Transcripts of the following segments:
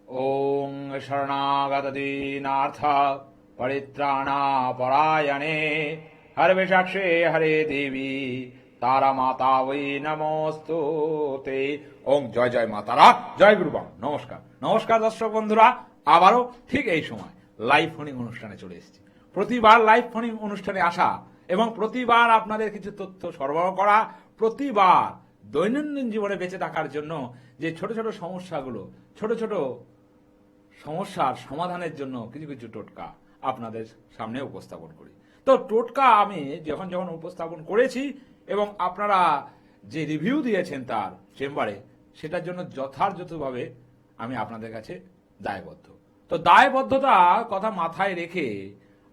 ওং শরণাগতদীনার্থ পরিত্রাণাপরায়ণে হরবিষাক্ষে হরে দেবী তারা মাতা ওই নমস্তুতে। ওং জয় জয় মা তারা, জয় গুরুবাম। নমস্কার নমস্কার দর্শক বন্ধুরা, আবারও ঠিক এই সময় লাইভ ফোনিং অনুষ্ঠানে চলে এসেছি। প্রতিবার লাইভ ফোনিং অনুষ্ঠানে আসা এবং প্রতিবার আপনাদের কিছু তথ্য সরবরাহ করা, প্রতিবার দৈনন্দিন জীবনে বেঁচে থাকার জন্য যে ছোট ছোট সমস্যাগুলো, ছোট ছোট সমস্যার সমাধানের জন্য কিছু কিছু টোটকা আপনাদের সামনে উপস্থাপন করি। তো টোটকা আমি যখন যখন উপস্থাপন করেছি এবং আপনারা যে রিভিউ দিয়েছেন তার চেম্বারে, সেটার জন্য যথাযথভাবে আমি আপনাদের কাছে দায়বদ্ধ। তো দায়বদ্ধতা কথা মাথায় রেখে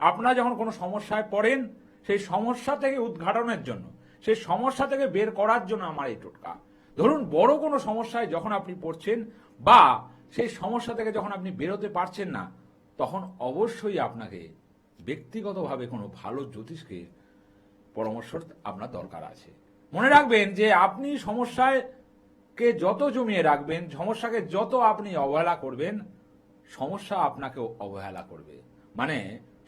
আপনারা যখন কোনো সমস্যায় পড়েন, সেই সমস্যা থেকে উদ্ঘাটনের জন্য, সেই সমস্যা থেকে বের করার জন্য আমার এই টোটকা। ধরুন বড় কোনো সমস্যায় যখন আপনি পড়ছেন বা সেই সমস্যা থেকে যখন আপনি বেরোতে পারছেন না, তখন অবশ্যই আপনাকে ব্যক্তিগতভাবে কোনো ভালো জ্যোতিষকে পরামর্শ আপনার দরকার আছে। মনে রাখবেন যে আপনি সমস্যাকে যত জমিয়ে রাখবেন, সমস্যাকে যত আপনি অবহেলা করবেন, সমস্যা আপনাকেও অবহেলা করবে। মানে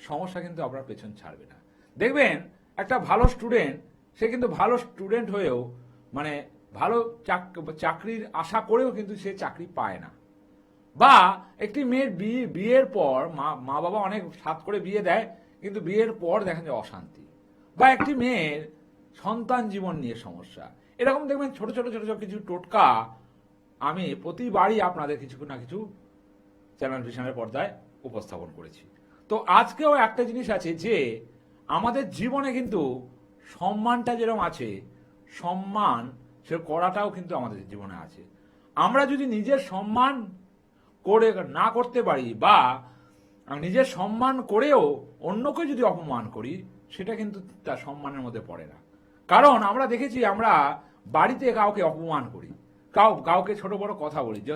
সমস্যা কিন্তু আপনার পেছন ছাড়বে না। দেখবেন একটা ভালো স্টুডেন্ট, সে কিন্তু ভালো স্টুডেন্ট হয়েও মানে ভালো চাকরির আশা করেও কিন্তু সে চাকরি পায় না। বা একটি মেয়ের বিয়ের পর মা বাবা অনেক সাত করে বিয়ে দেয়, কিন্তু বিয়ের পর দেখা যায় অশান্তি। বা একটি মেয়ের সন্তান জীবন নিয়ে সমস্যা। এরকম দেখবেন ছোট ছোট ছোট ছোট কিছু টোটকা আমি প্রতিবারই আপনাদের কিছু না কিছু চ্যানেল ভিশনের পর্দায় উপস্থাপন করেছি। তো আজকেও একটা জিনিস আছে যে আমাদের জীবনে কিন্তু সম্মানটা যেরকম আছে, সম্মান সে করাটাও কিন্তু আমাদের জীবনে আছে। আমরা যদি নিজের সম্মান করে না করতে পারি বা নিজের সম্মান করেও অন্যকে যদি অপমান করি, সেটা কিন্তু তার সম্মানের মধ্যে পড়ে না। কারণ আমরা দেখেছি, আমরা বাড়িতে কাউকে অপমান করি, কাউকে ছোট বড় কথা বলি, যে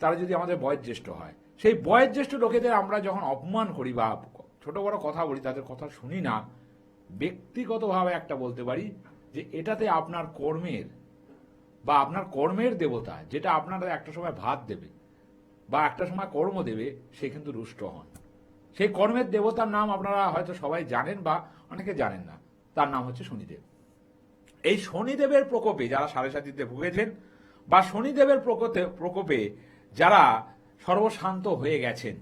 তারা যদি আমাদের বয়োজ্যেষ্ঠ হয়, সেই বয়োজ্যেষ্ঠ লোকেদের আমরা যখন অপমান করি বা ছোট বড় কথা বলি, তাদের কথা শুনি না, ব্যক্তিগতভাবে একটা বলতে পারি যে এটাতে আপনার কর্মের বা আপনার কর্মের দেবতা, যেটা আপনারা একটা সময় ভাত দেবে বা একটা সময় কর্ম দেবে, সে কিন্তু রুষ্ট হন। সেই কর্মের দেবতার নাম আপনারা হয়তো সবাই জানেন বা অনেকে জানেন না, তার নাম হচ্ছে শনিদেব। এই শনিদেবের প্রকোপে যারা সাড়ে ভুগেছেন বা শনিদেবের প্রকোপে যারা সর্বশান্ত হয়ে গেছেন,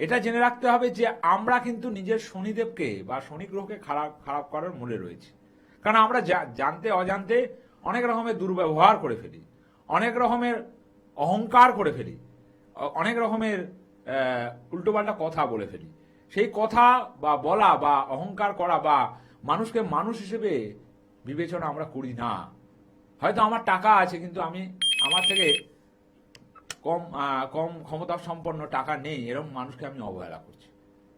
এটা জেনে রাখতে হবে যে আমরা কিন্তু নিজের শনিদেবকে বা শনি গ্রহকে খারাপ করার মূলে রয়েছি। কারণ আমরা জানতে অজান্তে অনেক রকমের দুর্ব্যবহার করে ফেলি, অনেক রকমের অহংকার করে ফেলি, অনেক রকমের উল্টোপাল্টা কথা বলে ফেলি। সেই কথা বা বলা বা অহংকার করা বা মানুষকে মানুষ হিসেবে বিবেচনা আমরা করি না। হয়তো আমার টাকা আছে, কিন্তু আমি আমার থেকে কম ক্ষমতা সম্পন্ন টাকা নেই, এরকম মানুষকে আমি অবহেলা করছি।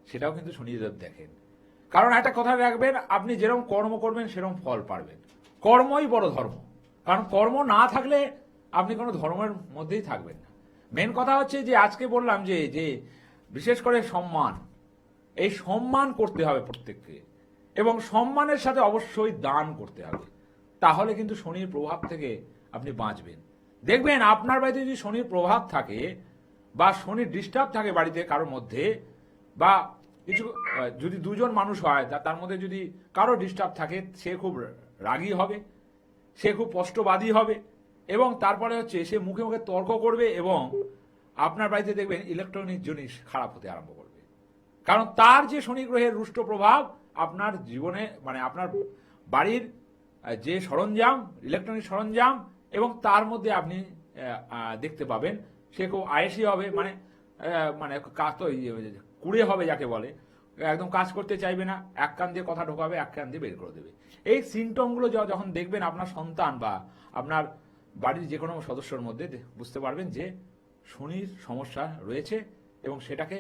সেটাও কিন্তু শনিদেব দেখেন। কারণ একটা কথা রাখবেন, আপনি যেরকম কর্ম করবেন সেরকম ফল পাবেন। কর্মই বড় ধর্ম। কারণ কর্ম না থাকলে আপনি কোনো ধর্মের মধ্যেই থাকবেন না। মেন কথা হচ্ছে যে আজকে বললাম যে বিশেষ করে সম্মান, এই সম্মান করতে হবে প্রত্যেককে, এবং সম্মানের সাথে অবশ্যই দান করতে হবে। তাহলে কিন্তু শনির প্রভাব থেকে আপনি বাঁচবেন। দেখবেন আপনার বাড়িতে যদি শনির প্রভাব থাকে বা শনির ডিস্টার্ব থাকে বাড়িতে কারোর মধ্যে, বা কিছু যদি দুজন মানুষ হয় তার মধ্যে যদি কারো ডিস্টার্ব থাকে, সে খুব রাগী হবে, সে খুব কষ্টবাদী হবে, এবং তারপরে হচ্ছে সে মুখে মুখে তর্ক করবে, এবং আপনার বাড়িতে দেখবেন ইলেকট্রনিক জিনিস খারাপ হতে আরম্ভ করবে। কারণ তার যে শনি গ্রহের রুষ্ট প্রভাব আপনার জীবনে, মানে আপনার বাড়ির যে সরঞ্জাম, ইলেকট্রনিক সরঞ্জাম, এবং তার মধ্যে আপনি দেখতে পাবেন সে খুব আয়েসি হবে, মানে মানে কাজ তো কুড়ে হবে যাকে বলে, একদম কাজ করতে চাইবে না, এক কান দিয়ে কথা ঢোকাবে, এক কান দিয়ে বের করে দেবে। এই সিমটমগুলো যখন দেখবেন আপনার সন্তান বা আপনার বাড়ির যে কোনো সদস্যর মধ্যে, বুঝতে পারবেন যে শনির সমস্যা রয়েছে এবং সেটাকে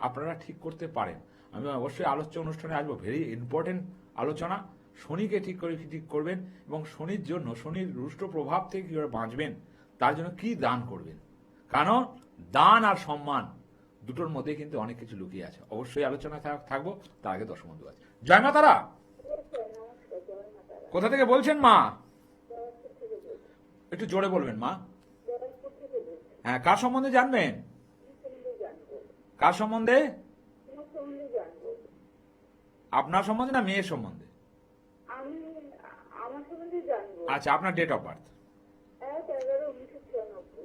আপনারা ঠিক করতে পারেন। আমি অবশ্যই আলোচ্য অনুষ্ঠানে আসবো, ভেরি ইম্পর্টেন্ট আলোচনা। শনিকে ঠিক করবেন এবং শনির জন্য, শনির রুষ্ট প্রভাব থেকে কীভাবে বাঁচবেন, তার জন্য কি দান করবেন। কারণ দান আর সম্মান দুটোর মধ্যে কিন্তু অনেক কিছু লুকিয়ে আছে। অবশ্যই আলোচনা থাকবো। তার আগে দর্শক বন্ধু আছে। জয় মা তারা। কোথা থেকে বলছেন মা? একটু জোরে বলবেন মা। হ্যাঁ, কার সম্বন্ধে জানবেন? সম্বন্ধে জানবো। কার সম্বন্ধে? তোমার সম্বন্ধে জানবো। আপনার সম্বন্ধে না মেয়ের সম্বন্ধে? আমি আমার সম্বন্ধে জানবো। আচ্ছা, আপনার ডেট অফ বার্থ? 1/11/1996।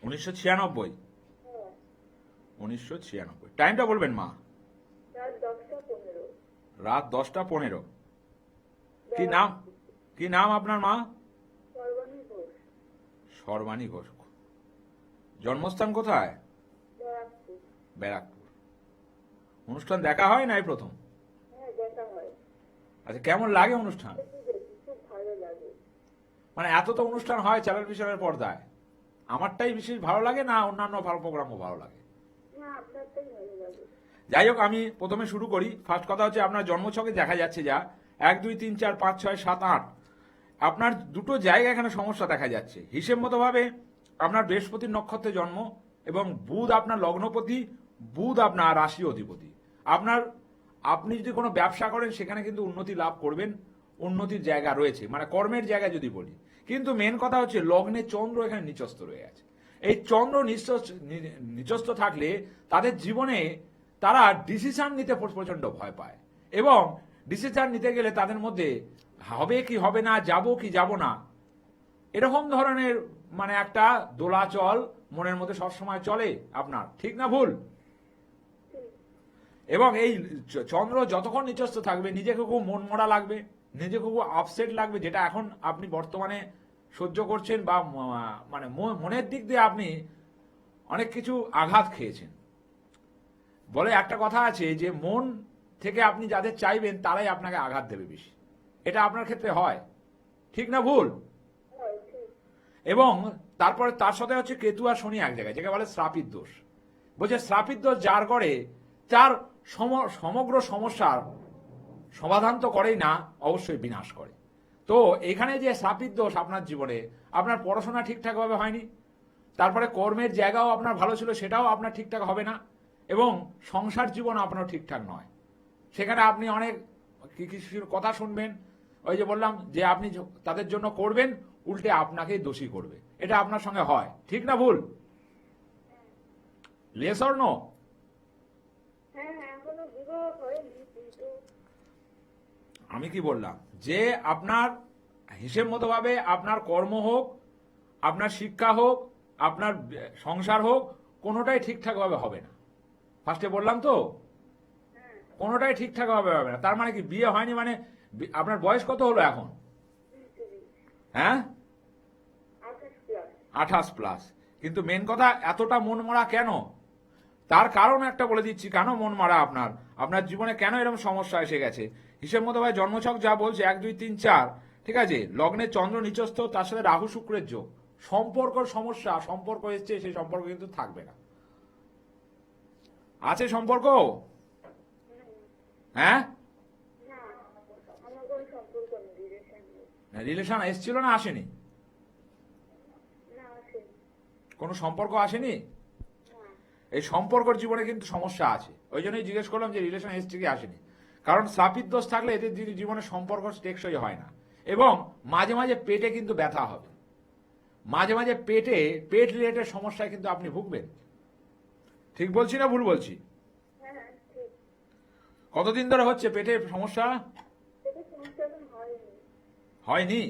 1/11/1996। হ্যাঁ, 1996। টাইমটা বলবেন মা? রাত 10টা 15। রাত 10টা 15। কি নাম? কি নাম আপনার মা? সর্বাণী ঘোষ। সর্বাণী ঘোষ। জন্মস্থান কোথায়? ব্যারাকপুর। ব্যারাকপুর। অনুষ্ঠান দেখা হয় না এই প্রথম? হ্যাঁ, দেখা হয়। আচ্ছা, কেমন লাগে অনুষ্ঠান? খুব ভালো লাগে। মানে এত তো অনুষ্ঠান হয় টেলিভিশনের পর্দায়, আমারটাই বিশেষ ভালো লাগে না অন্যান্য ভালো প্রোগ্রামও ভালো লাগে? না, আপনারটাই ভালো লাগে। যাই হোক, আমি প্রথমে শুরু করি। ফার্স্ট কথা হচ্ছে আপনার জন্মছকে দেখা যাচ্ছে যা 1 2 3 4 5 6 7 8, আপনার দুটো জায়গা এখানে সমস্যা দেখা যাচ্ছে। হিসেব মতো ভাবে আপনার বৃহস্পতির নক্ষত্রে জন্ম এবং বুধ আপনার লগ্নপতি, বুধ আপনার রাশি অধিপতি। আপনি যদি কোনো ব্যবসা করেন সেখানে কিন্তু উন্নতি লাভ করবেন, উন্নতির জায়গা রয়েছে, মানে কর্মের জায়গা যদি বলি। কিন্তু মেন কথা হচ্ছে লগ্নে চন্দ্র এখানে নিচস্থ রয়ে আছে। এই চন্দ্র নিচস্থ থাকলে তাদের জীবনে তারা ডিসিশন নিতে প্রচন্ড ভয় পায় এবং ডিসিশন নিতে গেলে তাদের মধ্যে হবে কি হবে না, যাব কি যাব না, এরকম ধরনের মানে একটা দোলাচল মনের মধ্যে সবসময় চলে। আপনার ঠিক না ভুল? এবং এই চন্দ্র যতক্ষণ নিচস্থ থাকবে নিজেকে খুব মন মরা লাগবে, নিজেকে খুব আপসেট লাগবে, যেটা এখন আপনি বর্তমানে সহ্য করছেন বা মানে মনের দিক দিয়ে আপনি অনেক কিছু আঘাত খেয়েছেন। বলে একটা কথা আছে যে মন থেকে আপনি যাদের চাইবেন তারাই আপনাকে আঘাত দেবে বেশি। এটা আপনার ক্ষেত্রে হয়, ঠিক না ভুল? এবং তারপরে তার সাথে হচ্ছে কেতু আর শনি এক জায়গায়, যাকে বলে শ্রাপিত দোষ। বলছে শ্রাপিত দোষ যার করে তার সমগ্র সমস্যার সমাধান তো করেই না, অবশ্যই বিনাশ করে। তো এখানে যে শ্রাপিত দোষ আপনার জীবনে, আপনার পড়াশোনা ঠিকঠাকভাবে হয়নি, তারপরে কর্মের জায়গাও আপনার ভালো ছিল সেটাও আপনার ঠিকঠাক হবে না, এবং সংসার জীবন আপনার ঠিকঠাক নয়। সেখানে আপনি অনেক কিছুর কথা শুনবেন, ওই যে বললাম যে আপনি তাদের জন্য করবেন, উল্টে আপনাকেই দোষী করবে। এটা আপনার সঙ্গে হয়, ঠিক না ভুল? Yes or no? আমি কি বললাম যে আপনার হিসেব মতো ভাবে আপনার কর্ম হোক, আপনার শিক্ষা হোক, আপনার সংসার হোক, কোনোটাই ঠিকঠাক ভাবে হবে না। ফার্স্টে বললাম তো, কোনোটাই ঠিকঠাক ভাবে হবে না। তার মানে কি বিয়ে হয়নি মানে? আপনার বয়স কত হলো এখন? হ্যাঁ, 28+। কিন্তু মেন কথা এতটা মন মরা কেন? তার কারণ একটা বলে দিচ্ছি কেন মন মারা আপনার জীবনে কেন এরকম সমস্যা এসে গেছে। হিসেব মতো ভাই জন্মছক যা বলছে 1 2 3 4, ঠিক আছে, লগ্নে চন্দ্র নিচস্থ, তার সাথে রাহু শুক্রের যোগ, সম্পর্কর সমস্যা, সম্পর্ক এসছে, সেই সম্পর্ক কিন্তু থাকবে না। আছে সম্পর্ক? হ্যাঁ, রিলেশন এসছিল না আসেনি? কোনো সম্পর্ক আসেনি? এই সম্পর্কের জীবনে কিন্তু সমস্যা আছে। ওই জন্যই জিজ্ঞেস করলাম যে রিলেশন এসছে কি আসেনি। কারণ শ্রাপিত দোষ থাকলে এদের জীবনে সম্পর্ক টেকসই হয় না, এবং মাঝে মাঝে পেটে কিন্তু ব্যথা হবে, মাঝে মাঝে পেট রিলেটেড সমস্যায় কিন্তু আপনি ভুগবেন। ঠিক বলছি না ভুল বলছি? কতদিন ধরে হচ্ছে পেটের সমস্যা? হয়নি?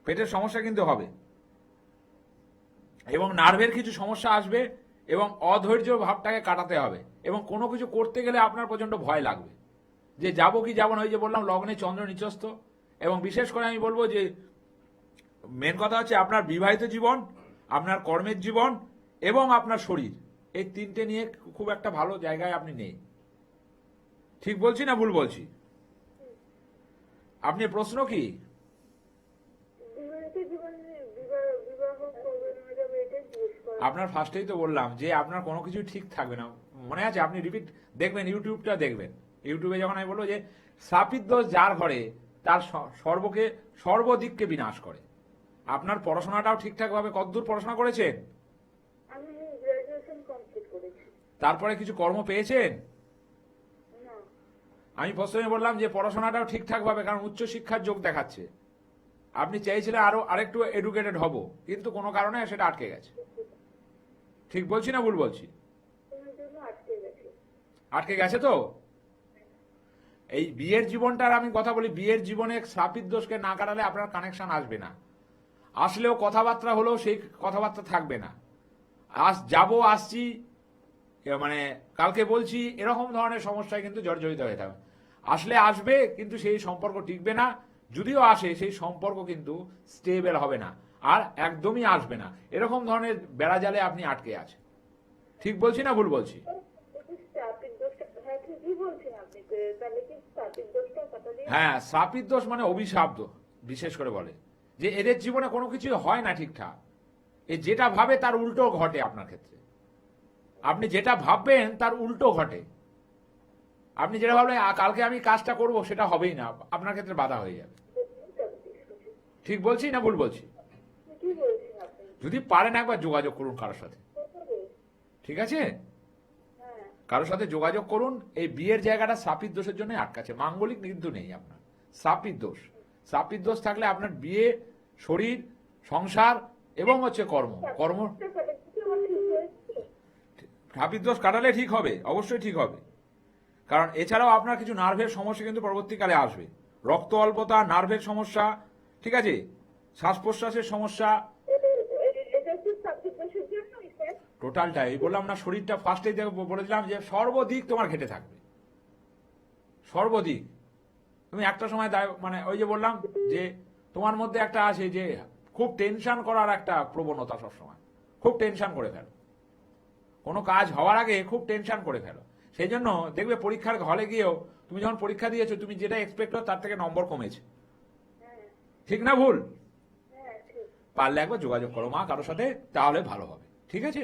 পেটের সমস্যা কিন্তু হবে, এবং নার্ভের কিছু সমস্যা আসবে, এবং অধৈর্য ভাবটাকে কাটাতে হবে, এবং কোনো কিছু করতে গেলে আপনার প্রচন্ড ভয় লাগবে যে যাবো কি যাবো না। ওই যে বললাম লগ্নে চন্দ্র নিচস্থ, এবং বিশেষ করে আমি বলবো যে মেন কথা হচ্ছে আপনার বিবাহিত জীবন, আপনার কর্মের জীবন এবং আপনার শরীর, এই তিনটে নিয়ে খুব একটা ভালো জায়গায় আপনি নেই। ঠিক বলছি না ভুল বলছি? আপনি প্রশ্ন কি? আপনার ফার্স্টেই তো বললাম যে আপনার কোনো কিছু ঠিক থাকবে না। মনে আছে? আপনি রিপিট দেখবেন, ইউটিউবটা দেখবেন। ইউটিউবে যখন আমি বলবো যে শ্রাপিত দোষ যার ঘরে তার সর্বদিককে বিনাশ করে। আপনার পড়াশোনাটাও ঠিকঠাক ভাবে কতদূর পড়াশোনা করেছেন? আমি গ্র্যাজুয়েশন কমপ্লিট করেছি। তারপরে কিছু কর্ম পেয়েছেন? আমি প্রথমে বললাম যে পড়াশোনাটাও ঠিকঠাক ভাবে, কারণ উচ্চ শিক্ষার যোগ দেখাচ্ছে। আপনি চাইছিলেন আরেকটু এডুকেটেড হব, কিন্তু কোনো কারণে সেটা আটকে গেছে। ঠিক বলছি না ভুল বলছি? তোমার জন্য আটকে গেছে। আটকে গেছে তো। এই বিয়ের জীবনটার আমি কথা বলি, বিয়ের জীবনে শ্রাপিত দোষকে না কাটালে আপনার কানেকশন আসবে না। আসলেও কথাবার্তা হলেও সেই কথাবার্তা থাকবে না। আসছি মানে কালকে বলছি, এরকম ধরনের সমস্যায় কিন্তু জর্জরিত হয়ে থাকবে। আসবে কিন্তু সেই সম্পর্ক টিকবে না, যদিও আসে সেই সম্পর্ক কিন্তু স্টেবল হবে না, আর একদমই আসবে না। এরকম ধরনের বেড়াজালে আপনি আটকে আছেন। ঠিক বলছি না ভুল বলছি? শ্রাপিত দোষটা, হ্যাঁ ঠিকই বলছেন আপনি। তাহলে কি শ্রাপিত দোষটা কাটালে? হ্যাঁ, শ্রাপিত দোষ মানে অভিশাপ দোষ, বিশেষ করে বলে যে এদের জীবনে কোনো কিছু হয় না ঠিকঠাক। এ যেটা ভাবে তার উল্টো ঘটে আপনার ক্ষেত্রে। আপনি যেটা ভাববেন তার উল্টো ঘটে। আপনি যেটা ভাবলেন কালকে আমি কাজটা করব, সেটা হবেই না, আপনার ক্ষেত্রে বাধা হয়ে যাবে। ঠিক বলছি না ভুল বলছি? কি বলছেন আপনি? যদি পারেন একবার যোগাযোগ করুন কারোর সাথে, ঠিক আছে? হ্যাঁ, কারোর সাথে যোগাযোগ করুন। এই বিয়ের জায়গাটা শ্রাপিত দোষের জন্য আটকাছে, মাঙ্গলিক কিন্তু নেই আপনার, শ্রাপিত দোষ। শ্রাপিত দোষ থাকলে আপনার বিয়ে, শরীর, সংসার এবং হচ্ছে কর্ম। শ্রাপিত দোষ কাটালে ঠিক হবে, অবশ্যই ঠিক হবে। কারণ এছাড়াও আপনার কিছু নার্ভের সমস্যা কিন্তু পরবর্তীকালে আসবে। রক্ত অল্পতা, নার্ভের সমস্যা, ঠিক আছে, শ্বাস প্রশ্বাসের সমস্যা, এটা কি শ্রাপিত দোষের জন্যই স্যার? টোটালটাই বললাম না। শরীরটা ফার্স্টেই বলেছিলাম যে সর্বদিক তোমার ঘেটে থাকবে, সর্বদিক। তুমি একটা সময় মানে ওই যে বললাম যে তোমার মধ্যে একটা আছে যে খুব টেনশন করার একটা প্রবণতা, সবসময় খুব টেনশন করে ফেলো, কোনো কাজ হওয়ার আগে খুব টেনশন করে ফেলো। সেই জন্য দেখবে পরীক্ষার হলে গিয়েও তুমি যখন পরীক্ষা দিয়েছো, তুমি যেটা এক্সপেক্ট করো তার থেকে নম্বর কমেছে। ঠিক না ভুল? হ্যাঁ ঠিক। পারলে একবার যোগাযোগ করো মা কারোর সাথে, তাহলে ভালো হবে। ঠিক আছে?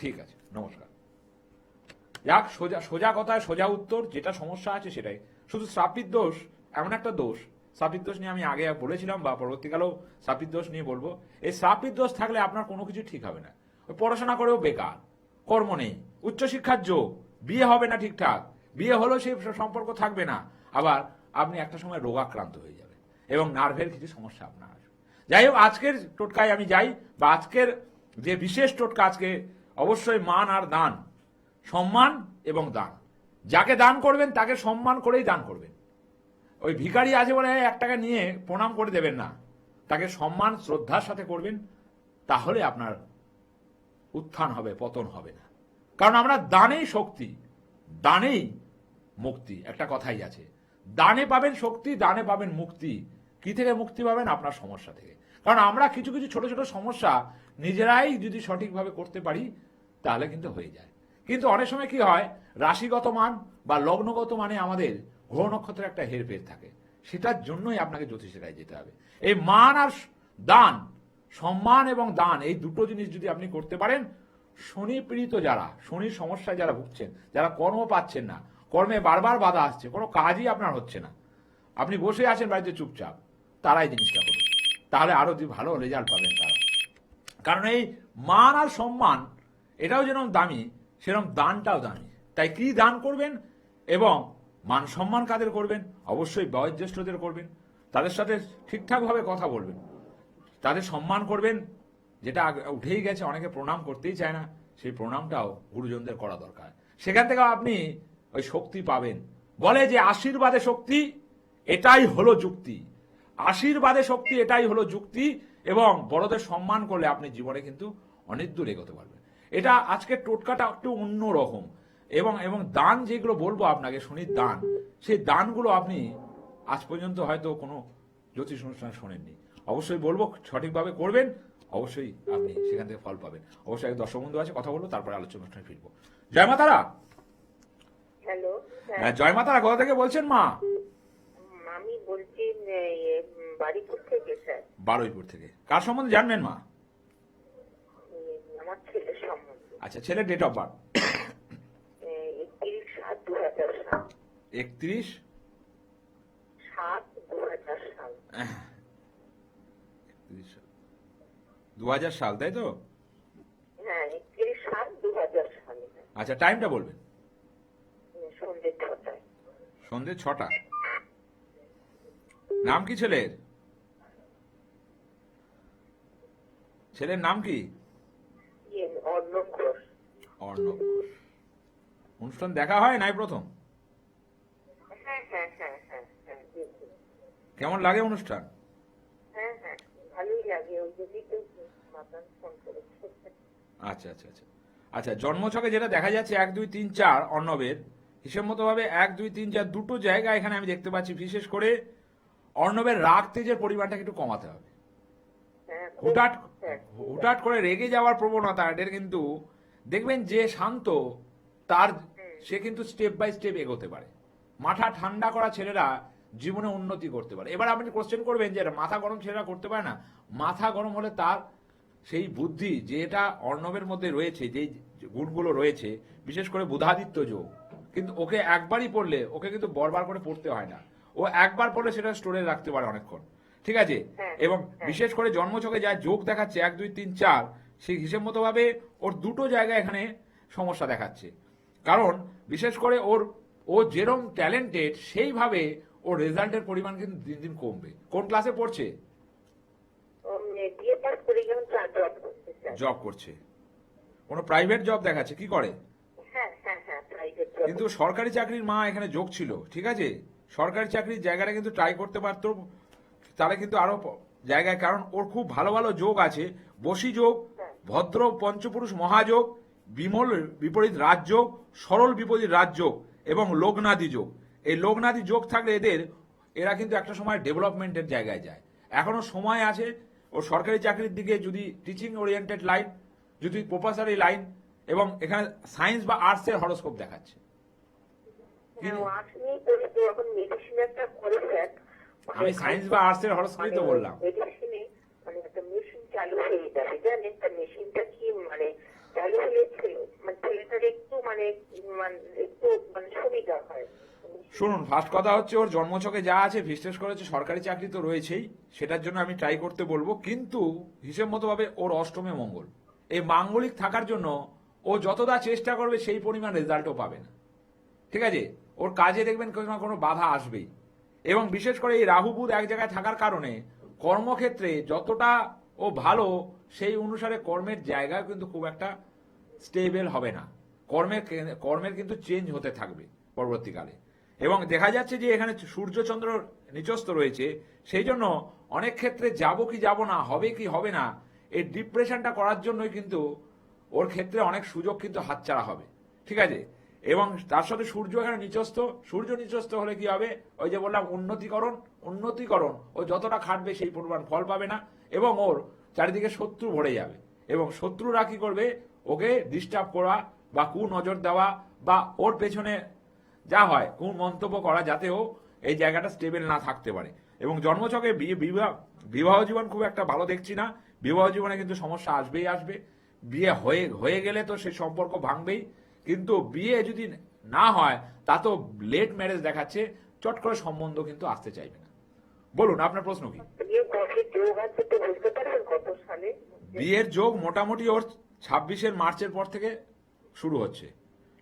ঠিক আছে, নমস্কার। যাক, সোজা কথায় সোজা উত্তর, যেটা সমস্যা আছে সেটাই। শুধু শ্রাপিত দোষ এমন একটা দোষ, শ্রাপিত দোষ নিয়ে আমি আগে বলেছিলাম বা পরবর্তীকালেও শ্রাপিত দোষ নিয়ে বলবো। এই শ্রাপিত দোষ থাকলে আপনার কোনো কিছু ঠিক হবে না। ওই পড়াশোনা করেও বেকার, কর্ম নেই, উচ্চশিক্ষার যোগ, বিয়ে হবে না ঠিকঠাক, বিয়ে হলেও সেই সম্পর্ক থাকবে না, আবার আপনি একটা সময় রোগাক্রান্ত হয়ে যাবেন এবং নার্ভের কিছু সমস্যা আপনার আসবে। যাই হোক, আজকের টোটকায় আমি যাই, বা আজকের যে বিশেষ টোটকা, আজকে অবশ্যই মান আর দান, সম্মান এবং দান। যাকে দান করবেন তাকে সম্মান করেই দান করবেন। ওই ভিখারি আছে বলে 1 টাকা নিয়ে প্রণাম করে দেবেন না, তাকে সম্মান শ্রদ্ধার সাথে করবেন, তাহলে আপনার উত্থান হবে, পতন হবে না। কারণ আমরা দানেই শক্তি, দানেই মুক্তি, একটা কথাই আছে। দানে পাবেন শক্তি, দানে পাবেন মুক্তি। কি থেকে মুক্তি পাবেন? আপনার সমস্যা থেকে। কারণ আমরা কিছু কিছু ছোট ছোট সমস্যা নিজেরাই যদি সঠিকভাবে করতে পারি, তাহলে কিন্তু হয়ে যায়। কিন্তু অনেক সময় কি হয়, রাশিগত মান বা লগ্নগত মানে আমাদের গ্রহ নক্ষত্রের একটা হেরফের থাকে। সেটার জন্যই আপনাকে জ্যোতিষের কাছে যেতে হবে। এই মান আর দান, সম্মান এবং দান, এই দুটো জিনিস যদি আপনি করতে পারেন, শনি পীড়িত যারা, শনির সমস্যায় যারা ভুগছেন, যারা কর্ম পাচ্ছেন না, কর্মে বারবার বাধা আসছে, কোনো কাজই আপনার হচ্ছে না, আপনি বসে আছেন বাড়িতে চুপচাপ, তারাই জিনিসটা করুন, তাহলে আরো ভালো রেজাল্ট পাবেন তারা। কারণ এই মান আর সম্মান, এটাও যেরকম দামি, সেরকম দানটাও দামি। তাই কি দান করবেন এবং মান সম্মান কাদের করবেন? অবশ্যই বয়োজ্যেষ্ঠদের করবেন, তাদের সাথে ঠিকঠাকভাবে কথা বলবেন, তাদের সম্মান করবেন। যেটা উঠেই গেছে, অনেকে প্রণাম করতেই চায় না, সেই প্রণামটাও গুরুজনদের করা দরকার। সেখান থেকে আপনি ওই শক্তি পাবেন। বলে যে আশীর্বাদে শক্তি, এটাই হলো যুক্তি। আশীর্বাদে শক্তি, এটাই হলো যুক্তি। এবং বড়দের সম্মান করলে আপনি জীবনে কিন্তু অনেক দূর এগোতে পারবেন। এটা আজকের টোটকাটা একটু অন্য রকম। এবং দান যেগুলো বলবো আপনাকে, শনির দান, সেই দানগুলো আপনি আজ পর্যন্ত হয়তো কোনো জ্যোতিষ অনুষ্ঠানে শোনেননি। অবশ্যই বলবো সঠিকভাবে করবেন, অবশ্যই আপনি সেখান থেকে ফল পাবেন। অবশ্যই দর্শক বন্ধু আছে, কথা বলবো, তারপরে আলোচনা অনুষ্ঠানে ফিরবো। জয় মাতারা। হ্যালো, হ্যাঁ, জয় মাতারা। কোথা থেকে বলছেন মা? আমি বলছি বাড়িপুর থেকে স্যার। বারুইপুর থেকে। কার সম্বন্ধে জানবেন মা? আমার ছেলের সম্বন্ধে। আচ্ছা, ছেলের ডেট অফ বার্থ? 31/7/2007। 31/7/2000 সাল। 2000 সাল, তাই তো? হ্যাঁ, 31/7/2000 সালে। আচ্ছা, টাইমটা বলবেন। সন্ধ্যে 6টায়। সন্ধ্যে 6টা। নাম কি ছেলের? ছেলের নাম কি? অর্ণব ঘোষ। অর্ণব ঘোষ। অনুষ্ঠান দেখা হয় নাই প্রথম? হ্যাঁ হ্যাঁ হ্যাঁ হ্যাঁ হ্যাঁ দেখি। কেমন লাগে অনুষ্ঠান? হ্যাঁ হ্যাঁ ভালোই লাগে, ওই জন্যই তো মাতান ফোন করেছে। আচ্ছা আচ্ছা আচ্ছা আচ্ছা, জন্মছকে যেটা দেখা যাচ্ছে 1 2 3 4 অর্ণবের হিসেব মতো ভাবে 1 2 3 4 দুটো জায়গা এখানে আমি দেখতে পাচ্ছি। বিশেষ করে অর্ণবের রাগ তেজের পরিমাণটাকে একটু কমাতে হবে। হ্যাঁ হুটহাট হ্যাঁ, হুটহাট করে রেগে যাওয়ার প্রবণতা এদের কিন্তু দেখবেন যে শান্ত তার সে কিন্তু স্টেপ বাই স্টেপ এগোতে পারে। মাথা ঠান্ডা করা ছেলেরা জীবনে উন্নতি করতে পারে। এবার আপনি কোশ্চেন করবেন যে মাথা গরম ছেলেরা করতে পারে না। মাথা গরম হলে তার সেই বুদ্ধি যেটা অর্ণবের মধ্যে রয়েছে, যেই গুণগুলো রয়েছে, বিশেষ করে বুধাদিত্য যোগ, কিন্তু ওকে একবারই পড়লে ওকে কিন্তু বারবার করে পড়তে হয় না। ও একবার পড়লে সেটা স্টোরে রাখতে পারে অনেকক্ষণ। ঠিক আছে? এবং বিশেষ করে জন্মছকে যা যোগ দেখাচ্ছে 1 2 3 4, সেই হিসেব মতো ভাবে ওর দুটো জায়গায় এখানে সমস্যা দেখাচ্ছে। কারণ বিশেষ করে ও যেরকম ট্যালেন্টেড সেইভাবে ওর রেজাল্টের পরিমাণ কিন্তু দিন দিন কমবে। কোন ক্লাসে পড়ছে? বিয়ে পাস করে যখন জব করতে চাই। জব করছে। কোনো প্রাইভেট জব দেখাচ্ছে, কি করে? হ্যাঁ হ্যাঁ হ্যাঁ প্রাইভেট জব। কিন্তু সরকারি চাকরির মা এখানে যোগ ছিল। ঠিক আছে? সরকারি চাকরির জায়গাটা কিন্তু ট্রাই করতে পারতো, তাহলে কিন্তু আরো জায়গায়, কারণ ওর খুব ভালো ভালো যোগ আছে। বশী যোগ, ভদ্র পঞ্চপুরুষ মহাযোগ, বিমল বিপরীত রাজযোগ, সরল বিপরীত রাজযোগ এবং লোকনাদি যোগ। এই লোকনাদি যোগ থাকলে এরা কিন্তু একটা সময় ডেভেলপমেন্টের জায়গায় যায়। এখনো সময় আছে। ও সরকারি চাকরির দিকে যদি টিচিং ওরিয়েন্টেড লাইন, যদি প্রফেসরি লাইন, এবং এখানে সায়েন্স বা আর্টসের হরোস্কোপ দেখাচ্ছে। আর্টস নিয়ে করে তো এখন মেডিসিন একটা করে দেখ। আমি সায়েন্স বা আর্টসের হরোস্কোপই তো বললাম। মেডিসিনে মানে একটা মেশিন চালু হয়ে যাবে, জানেন? তার মেশিনটা কি মানে চালু হলে মানে ছেলেটার একটু মানে একটু মানে সুবিধা হয়। শুনুন, ফার্স্ট কথা হচ্ছে ওর জন্মছকে যা আছে, বিশেষ করেছে সরকারি চাকরি তো রয়েছেই, সেটার জন্য আমি ট্রাই করতে বলবো। কিন্তু হিসেব মতো ভাবে ওর অষ্টমে মঙ্গল, এই মাঙ্গলিক থাকার জন্য ও যতটা চেষ্টা করবে সেই পরিমাণ রেজাল্টও পাবে না। ঠিক আছে? ওর কাজে দেখবেন কোনো না কোনো বাধা আসবেই। এবং বিশেষ করে এই রাহু বুধ এক জায়গায় থাকার কারণে কর্মক্ষেত্রে যতটা ও ভালো, সেই অনুসারে কর্মের জায়গা কিন্তু খুব একটা স্টেবল হবে না। কর্মের কিন্তু চেঞ্জ হতে থাকবে পরবর্তীকালে। এবং দেখা যাচ্ছে যে এখানে সূর্যচন্দ্র নিচস্থ রয়েছে, সেই জন্য অনেক ক্ষেত্রে যাব কি যাব না, হবে কি হবে না, এই ডিপ্রেশনটা করার জন্যই কিন্তু ওর ক্ষেত্রে অনেক সুযোগ কিন্তু হাতছাড়া হবে। ঠিক আছে? এবং তার সাথে সূর্য এখানে নিচস্থ। সূর্য নিচস্থ হলে কি হবে? ওই যে বললাম উন্নতিকরণ। ও যতটা খাটবে সেই পরিমাণ ফল পাবে না, এবং ওর চারিদিকে শত্রু ভরে যাবে। এবং শত্রুরা কি করবে? ওকে ডিস্টার্ব করা বা নজর দেওয়া বা ওর পেছনে যা হয় মন্তব্য করা, যাতে ও এই জায়গাটা স্টেবল না থাকতে পারে। এবং জন্মছকে বিবাহ জীবন খুব একটা ভালো দেখছি না। বিবাহ জীবনে কিন্তু সমস্যা আসবেই আসবে। বিয়ে হয়ে গেলে তো সেই সম্পর্ক ভাঙবেই। কিন্তু বিয়ে যদি না হয়, তা তো লেট ম্যারেজ দেখাচ্ছে, চট করে সম্বন্ধ কিন্তু আসতে চাইবে না। বলুন, আপনার প্রশ্ন কি? বিয়ে কবে যোগ আছে তো বলতে পারবেন কত সালে? বিয়ের যোগ মোটামুটি ওর 26 মার্চের পর থেকে শুরু হচ্ছে।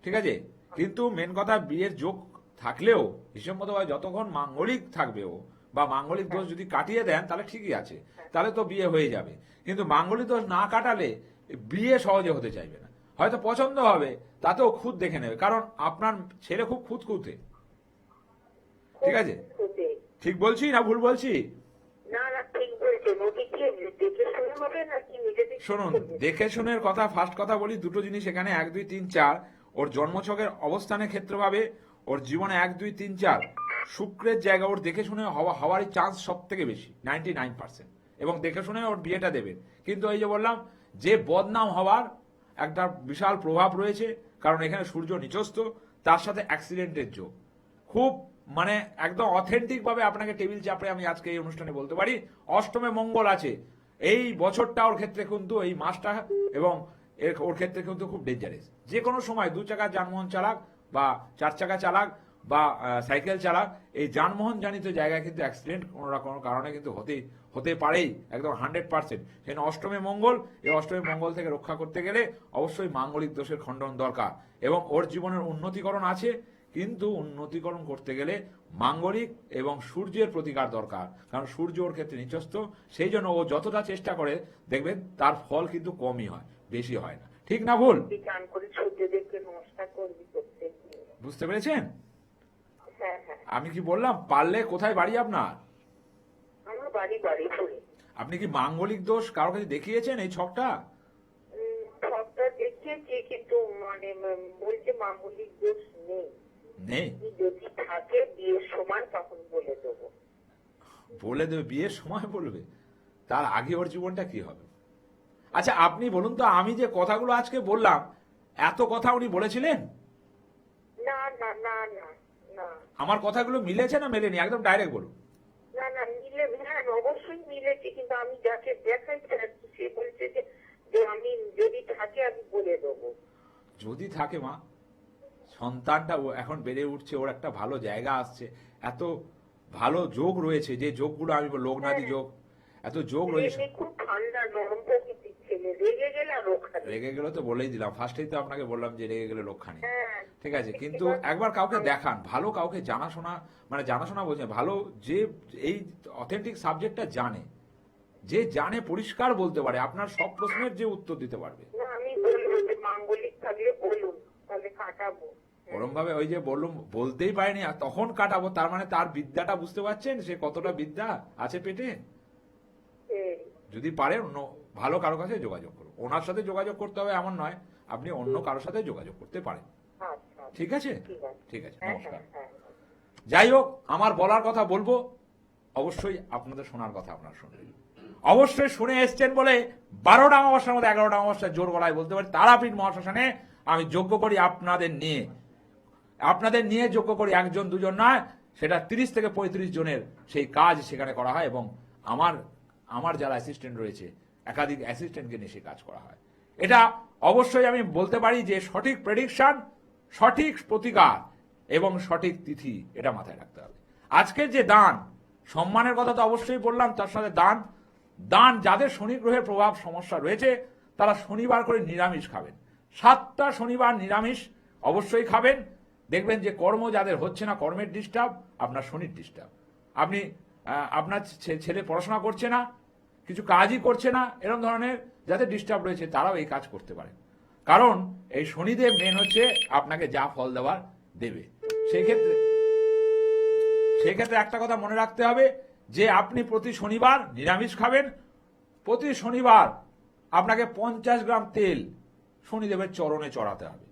ঠিক আছে? কিন্তু মেন কথা, বিয়ের যোগ থাকলেও হিসেব মতো যতক্ষণ মাঙ্গলিক থাকবে ও, বা মাঙ্গলিক দোষ যদি কাটিয়ে দেন তাহলে ঠিকই আছে, তাহলে তো বিয়ে হয়ে যাবে। কিন্তু মাঙ্গলিক দোষ না কাটালে বিয়ে সহজে হতে চাইবে না। হয়তো পছন্দ হবে, তাতেও খুদ দেখে নেবে, কারণ আপনার ছেলে খুব খুঁতখুঁতে। ঠিক আছে? ঠিক বলছি না ভুল বলছি? না না ঠিক বলছেন। ওকে কি দেখে শুনে হবে নাকি নিজে থেকে? শুনুন, দেখে শুনের কথা, ফার্স্ট কথা বলি, দুটো জিনিস এখানে 1 2 3 4 ওর জন্মছকের অবস্থানের ক্ষেত্রে ভাবে ওর জীবনে 1 2 3 4 শুক্রের জায়গা ওর দেখে শুনে হওয়ারই চান্স সব থেকে বেশি, 99%। এবং দেখে শুনে ওর বিয়েটা দেবেন। কিন্তু এই যে বললাম, যে বদনাম হওয়ার একটা বিশাল প্রভাব রয়েছে, কারণ এখানে সূর্য নিচস্থ, তার সাথে অ্যাক্সিডেন্টের যোগ। খুব মানে একদম অথেন্টিক ভাবে আপনাকে টেবিল চাপড়ে আমি আজকে এই অনুষ্ঠানে বলতে পারি, অষ্টমে মঙ্গল আছে। এই বছরটা ওর ক্ষেত্রে কিন্তু, এই মাসটা এবং ওর ক্ষেত্রে কিন্তু খুব ডেঞ্জারাস। যে কোনো সময় 2 চাকা যানবাহন চালাক বা 4 চাকা চালাক বা সাইকেল চালাক, এই যানবাহন জানিত জায়গায় কিন্তু অ্যাক্সিডেন্ট কোনো না কোনো কারণে কিন্তু হতে পারেই, একদম 100%। সেখানে অষ্টমে মঙ্গল, এই অষ্টমে মঙ্গল থেকে রক্ষা করতে গেলে অবশ্যই মাঙ্গলিক দোষের খণ্ডন দরকার। এবং ওর জীবনের উন্নতিকরণ আছে, কিন্তু উন্নতিকরণ করতে গেলে মাঙ্গলিক এবং সূর্যের প্রতিকার দরকার, কারণ সূর্য ওর ক্ষেত্রে নিচস্থ। সেই জন্য ও যতটা চেষ্টা করে দেখবেন তার ফল কিন্তু কমই হয়, বেশি হয় না। ঠিক না ভুল? চান করে সূর্যদেবকে নমস্কার করবি প্রত্যেক দিন। বুঝতে পেরেছেন? হ্যাঁ হ্যাঁ, আমি কি বললাম? পারলে কোথায় বাড়ি আপনার? আমার বাড়ি পড়ে। আপনি কি মাঙ্গলিক দোষ কারো কাছে দেখিয়েছেন এই ছকটা? সবটা দেখিয়েছি, কিন্তু মানে বলছে মাঙ্গলিক দোষ নেই, নেই। যদি থাকে বিয়ের সময় তখন বলে দেবো। বলে দেবে বিয়ের সময় বলবে? তার আগে ওর জীবনটা কি হবে? আচ্ছা আপনি বলুন তো, আমি যে কথাগুলো আজকে বললাম এত কথা উনি বলেছিলেন? না না না না না আমার কথাগুলো মিলেছে না মেলেনি? একদম ডাইরেক্ট বলুন। না না মিলে, হ্যাঁ অবশ্যই মিলেছে, কিন্তু আমি যাকে দেখাইছি আর কি, সে বলছে যে আমি যদি থাকে আমি বলে দেবো। যদি থাকে মা, সন্তানটা ও এখন বেড়ে উঠছে, ওর একটা ভালো জায়গা আসছে, এত ভালো যোগ রয়েছে, যে যোগগুলো আমি লোকনাথী যোগ, এত যোগ রয়েছে। এমনি খুব ঠান্ডা নরম প্রকৃতির ছেলে, রেগে গেলে আর রক্ষা নেই। রেগে গেলে তো বলেই দিলাম, ফার্স্টেই তো আপনাকে বললাম যে রেগে গেলে রক্ষা নেই। হ্যাঁ ঠিক আছে, কিন্তু একবার কাউকে দেখান, ভালো কাউকে জানাশোনা, মানে জানাশোনা বলছে ভালো, যে এই অথেন্টিক সাবজেক্টটা জানে, যে জানে, পরিষ্কার বলতে পারে, আপনার সব প্রশ্নের যে উত্তর দিতে পারবে। না, আমি বলবো যে মাঙ্গলিক থাকলে বলুন, তাহলে কাটাবো। ওরম ভাবে ওই যে বললুম বলতেই পারেনি আর তখন কাটাবো, তার মানে তার বিদ্যাটা বুঝতে পারছেন, সে কতটা বিদ্যা আছে পেটে। এই, যদি পারে অন্য ভালো কারো কাছে যোগাযোগ করুন। ওনার সাথে যোগাযোগ করতে হবে এমন নয়, আপনি অন্য কারোর সাথে যোগাযোগ করতে পারেন। আচ্ছা ঠিক আছে? ঠিক আছে, ঠিক আছে, হ্যাঁ নমস্কার। হ্যাঁ হ্যাঁ। যাই হোক, আমার বলার কথা বলবো, অবশ্যই আপনাদের শোনার কথা আপনারা শুনবেন। অবশ্যই শুনে এসছেন বলে 12টা অমাবস্যার মধ্যে 11টা অমাবস্যায় জোর গলায় বলতে পারি, তারাপীঠ মহাশ্মশানে আমি যজ্ঞ করি আপনাদের নিয়ে যজ্ঞ করি, একজন দুজন নয়, সেটা 30 থেকে 35 জনের সেই কাজ সেখানে করা হয়, এবং আমার যারা অ্যাসিস্ট্যান্ট রয়েছে, একাধিক অ্যাসিস্ট্যান্টকে নিয়ে সেই কাজ করা হয়। এটা অবশ্যই আমি বলতে পারি যে সঠিক প্রেডিকশন, সঠিক প্রতিকার এবং সঠিক তিথি, এটা মাথায় রাখতে হবে। আজকের যে দান, সম্মানের কথা তো অবশ্যই বললাম, তার সাথে দান যাদের শনি গ্রহের প্রভাব সমস্যা রয়েছে, তারা শনিবার করে নিরামিষ খাবেন। 7টা শনিবার নিরামিষ অবশ্যই খাবেন। দেখবেন যে কর্ম যাদের হচ্ছে না, কর্মের ডিস্টার্ব, আপনার শনির ডিস্টার্ব, আপনার ছেলে পড়াশোনা করছে না, কিছু কাজই করছে না, এরকম ধরনের যাদের ডিস্টার্ব রয়েছে তারাও এই কাজ করতে পারেন, কারণ এই শনিদেব মেন হচ্ছে আপনাকে যা ফল দেওয়ার দেবে। সেই ক্ষেত্রে একটা কথা মনে রাখতে হবে যে আপনি প্রতি শনিবার নিরামিষ খাবেন। প্রতি শনিবার আপনাকে 50 গ্রাম তেল শনিদেবের চরণে চড়াতে হবে,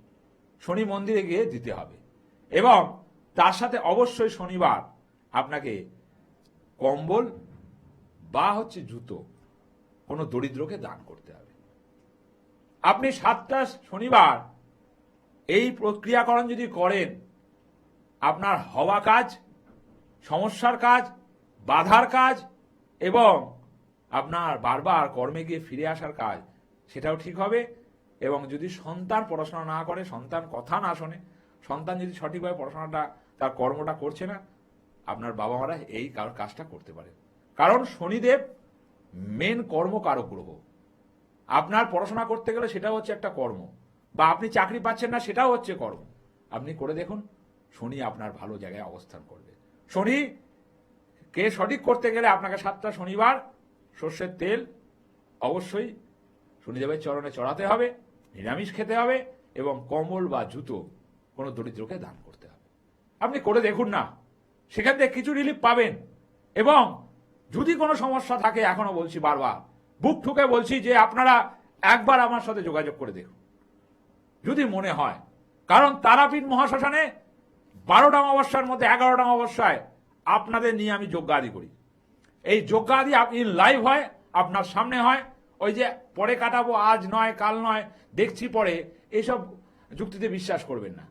শনি মন্দিরে গিয়ে দিতে হবে, এবং তার সাথে অবশ্যই শনিবার আপনাকে কম্বল বা জুতো কোনো দরিদ্রকে দান করতে হবে। আপনি 7টা শনিবার এই প্রক্রিয়াকরণ যদি করেন, আপনার হওয়া কাজ, সমস্যার কাজ, বাধার কাজ, এবং আপনার বারবার কর্মে গিয়ে ফিরে আসার কাজ, সেটাও ঠিক হবে। এবং যদি সন্তান পড়াশোনা না করে, সন্তান কথা না শোনে, সন্তান যদি সঠিকভাবে পড়াশোনাটা, তার কর্মটা করছে না, আপনার বাবা মারা এই কাজটা করতে পারে, কারণ শনিদেব মেন কর্মকারক গ্রহ। আপনার পড়াশোনা করতে গেলে সেটা হচ্ছে একটা কর্ম, বা আপনি চাকরি পাচ্ছেন না, সেটাও হচ্ছে কর্ম। আপনি করে দেখুন, শনি আপনার ভালো জায়গায় অবস্থান করবে। শনি কে সঠিক করতে গেলে আপনাকে 7টা শনিবার সর্ষের তেল অবশ্যই শনিদেবের চরণে চড়াতে হবে, নিরামিষ খেতে হবে, এবং কম্বল বা জুতো কোনো দরিদ্রকে দান করতে হবে। আপনি করে দেখুন না, সেখান থেকে কিছু রিলিফ পাবেন। এবং যদি কোনো সমস্যা থাকে, এখনো বলছি, বারবার বুক ঠুকে বলছি যে আপনারা একবার আমার সাথে যোগাযোগ করে দেখুন যদি মনে হয়, কারণ তারাপীঠ মহাশ্মশানে 12টা অমাবস্যার মধ্যে 11টা অমাবস্যায় আপনাদের নিয়ে আমি যজ্ঞাদি করি। এই যজ্ঞাদি আপনি লাইভ হয়, আপনার সামনে হয়। ওই যে পরে কাটাবো, আজ নয় কাল নয়, দেখছি পরে, এইসব যুক্তিতে বিশ্বাস করবেন না।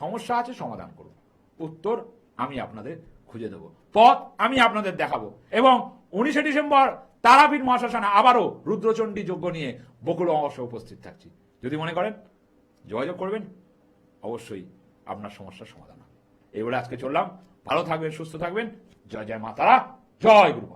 সমস্যা আছে, সমাধান করুন, উত্তর আমি আপনাদের খুঁজে দেবো, পথ আমি আপনাদের দেখাবো। এবং 19শে ডিসেম্বর তারাপীঠ মহাশ্মশানে আবারও রুদ্রচণ্ডী যজ্ঞ নিয়ে বকুল অমাবস্যা উপস্থিত থাকছি। যদি মনে করেন যোগাযোগ করবেন, অবশ্যই আপনার সমস্যার সমাধান হবে। এই বলে আজকে চললাম। ভালো থাকবেন, সুস্থ থাকবেন। জয় জয় মা তারা, জয় গুরু।